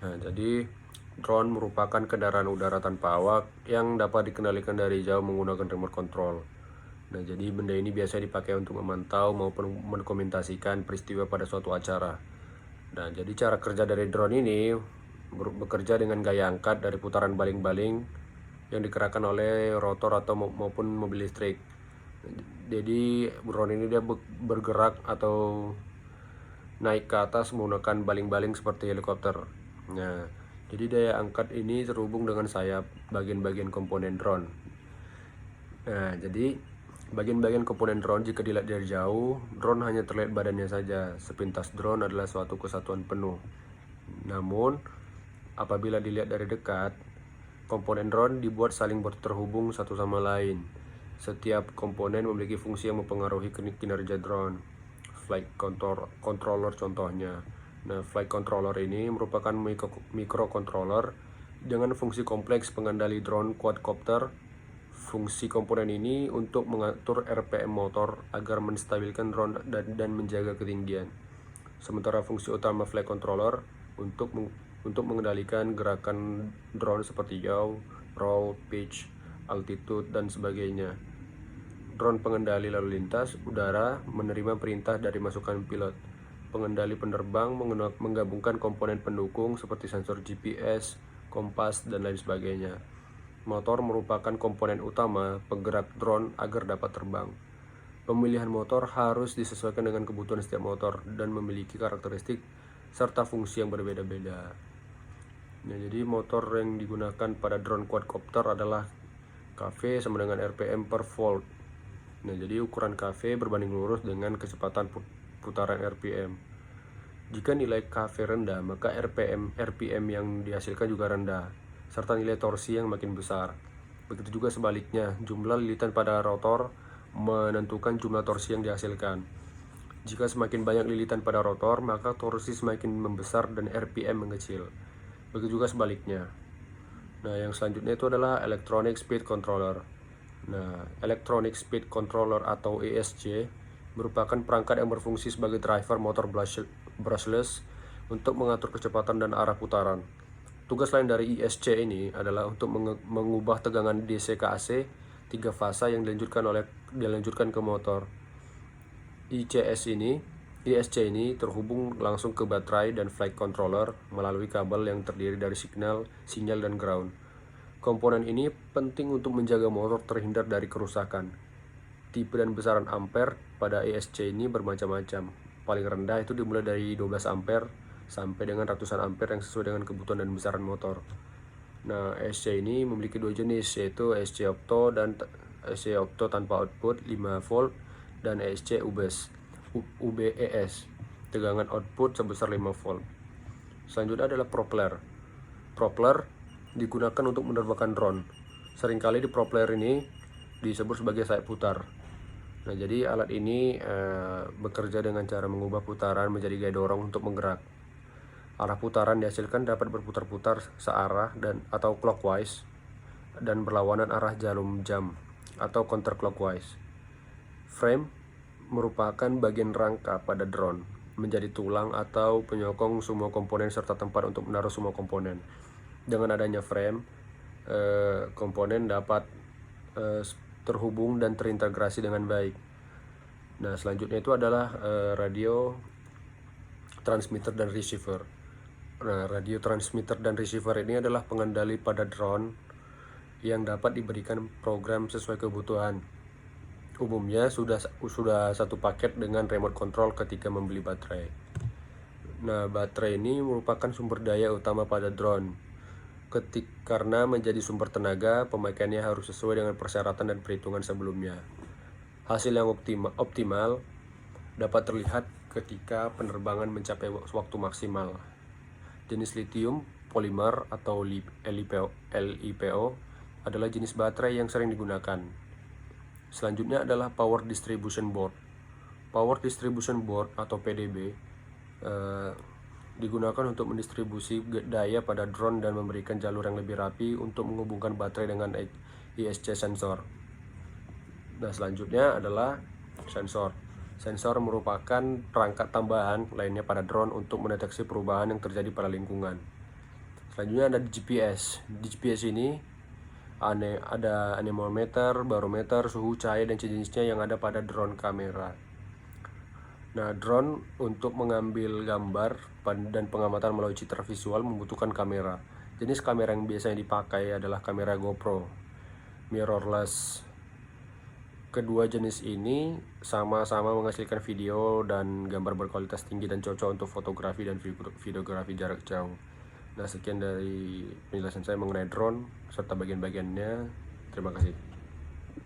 Nah, jadi drone merupakan kendaraan udara tanpa awak yang dapat dikendalikan dari jauh menggunakan remote control. Nah, jadi benda ini biasa dipakai untuk memantau maupun mendokumentasikan peristiwa pada suatu acara. Nah, jadi cara kerja dari drone ini bekerja dengan gaya angkat dari putaran baling-baling yang digerakkan oleh rotor atau maupun mobil listrik. Jadi drone ini dia bergerak atau naik ke atas menggunakan baling-baling seperti helikopter. Nah, jadi daya angkat ini terhubung dengan sayap, bagian-bagian komponen drone. Nah, jadi bagian-bagian komponen drone jika dilihat dari jauh, drone hanya terlihat badannya saja. Sepintas drone adalah suatu kesatuan penuh. Namun, apabila dilihat dari dekat, komponen drone dibuat saling terhubung satu sama lain. Setiap komponen memiliki fungsi yang mempengaruhi kinerja drone. Flight controller contohnya. Nah, flight controller ini merupakan microcontroller dengan fungsi kompleks pengendali drone quadcopter. Fungsi komponen ini untuk mengatur RPM motor agar menstabilkan drone dan menjaga ketinggian. Sementara fungsi utama flight controller untuk mengendalikan gerakan drone seperti yaw, roll, pitch, altitude, dan sebagainya. Drone pengendali lalu lintas udara menerima perintah dari masukan pilot. Pengendali penerbang menggabungkan komponen pendukung seperti sensor GPS, kompas, dan lain sebagainya. Motor merupakan komponen utama penggerak drone agar dapat terbang. Pemilihan motor harus disesuaikan dengan kebutuhan setiap motor dan memiliki karakteristik serta fungsi yang berbeda-beda. Nah, jadi motor yang digunakan pada drone quadcopter adalah KV sama dengan RPM per volt. Nah, jadi ukuran KV berbanding lurus dengan kecepatan putaran RPM. Jika nilai KV rendah, maka RPM yang dihasilkan juga rendah, serta nilai torsi yang makin besar. Begitu juga sebaliknya, jumlah lilitan pada rotor menentukan jumlah torsi yang dihasilkan. Jika semakin banyak lilitan pada rotor, maka torsi semakin membesar dan RPM mengecil. Begitu juga sebaliknya. Nah, yang selanjutnya itu adalah Electronic Speed Controller. Nah, Electronic Speed Controller atau ESC merupakan perangkat yang berfungsi sebagai driver motor brushless untuk mengatur kecepatan dan arah putaran. Tugas lain dari ESC ini adalah untuk mengubah tegangan DC ke AC 3 fasa yang dilanjutkan ke motor. ESC ini terhubung langsung ke baterai dan flight controller melalui kabel yang terdiri dari sinyal dan ground. Komponen ini penting untuk menjaga motor terhindar dari kerusakan. Tipe dan besaran ampere pada ESC ini bermacam-macam. Paling rendah itu dimulai dari 12 ampere sampai dengan ratusan ampere yang sesuai dengan kebutuhan dan besaran motor. Nah, ESC ini memiliki dua jenis, yaitu ESC Opto dan ESC Opto tanpa output 5 volt dan ESC UBES tegangan output sebesar 5 volt. Selanjutnya adalah propeller. Propeller digunakan untuk menerbangkan drone. Seringkali di propeller ini disebut sebagai sayap putar. Nah, jadi alat ini bekerja dengan cara mengubah putaran menjadi gaya dorong untuk menggerak. Arah putaran dihasilkan dapat berputar-putar searah atau clockwise dan berlawanan arah jarum jam atau counterclockwise. Frame merupakan bagian rangka pada drone, menjadi tulang atau penyokong semua komponen serta tempat untuk menaruh semua komponen. Dengan adanya frame, komponen dapat terhubung dan terintegrasi dengan baik. Nah, selanjutnya itu adalah radio, transmitter, dan receiver. Nah, radio, transmitter, dan receiver ini adalah pengendali pada drone yang dapat diberikan program sesuai kebutuhan. Umumnya sudah satu paket dengan remote control ketika membeli baterai. Nah, baterai ini merupakan sumber daya utama pada drone. Karena menjadi sumber tenaga, pemakaiannya harus sesuai dengan persyaratan dan perhitungan sebelumnya. Hasil yang optimal dapat terlihat ketika penerbangan mencapai waktu maksimal. Jenis lithium polymer atau LiPo adalah jenis baterai yang sering digunakan. Selanjutnya adalah Power Distribution Board. Power Distribution Board atau PDB digunakan untuk mendistribusi daya pada drone dan memberikan jalur yang lebih rapi untuk menghubungkan baterai dengan ESC sensor. Nah, selanjutnya adalah sensor. Sensor merupakan perangkat tambahan lainnya pada drone untuk mendeteksi perubahan yang terjadi pada lingkungan. Selanjutnya ada GPS. Di GPS ini ada anemometer, barometer, suhu, cahaya, dan jenisnya yang ada pada drone kamera. Nah, drone untuk mengambil gambar dan pengamatan melalui citra visual membutuhkan kamera. Jenis kamera yang biasanya dipakai adalah kamera GoPro, mirrorless. Kedua jenis ini sama-sama menghasilkan video dan gambar berkualitas tinggi dan cocok untuk fotografi dan videografi jarak jauh. Nah, sekian dari penjelasan saya mengenai drone serta bagian-bagiannya. Terima kasih.